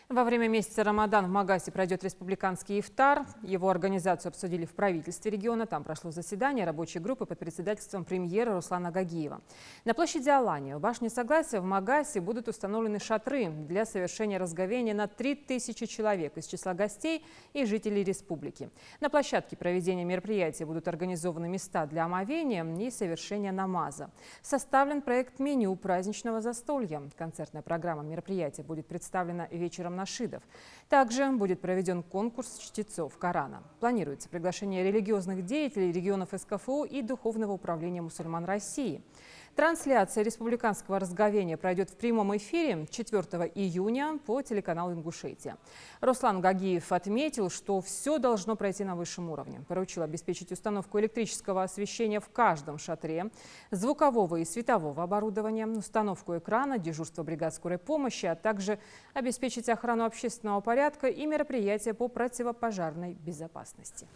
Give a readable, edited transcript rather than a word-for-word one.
Во время месяца Рамадан в Магасе пройдет республиканский ифтар. Его организацию обсудили в правительстве региона. Там прошло заседание рабочей группы под председательством премьера Руслана Гагиева. На площади Алания у башни Согласия в Магасе будут установлены шатры для совершения разговения на 3000 человек из числа гостей и жителей республики. На площадке проведения мероприятия будут организованы места для омовения и совершения намаза. Составлен проект меню праздничного застолья. Концертная программа мероприятия будет представлена вечером нашидов. Также будет проведен конкурс чтецов Корана. Планируется приглашение религиозных деятелей регионов СКФУ и Духовного управления мусульман России. Трансляция республиканского разговения пройдет в прямом эфире 4 июня по телеканалу «Ингушетия». Руслан Гагиев отметил, что все должно пройти на высшем уровне. Поручил обеспечить установку электрического освещения в каждом шатре, звукового и светового оборудования, установку экрана, дежурство бригад скорой помощи, а также обеспечить охрану общественного порядка и мероприятия по противопожарной безопасности.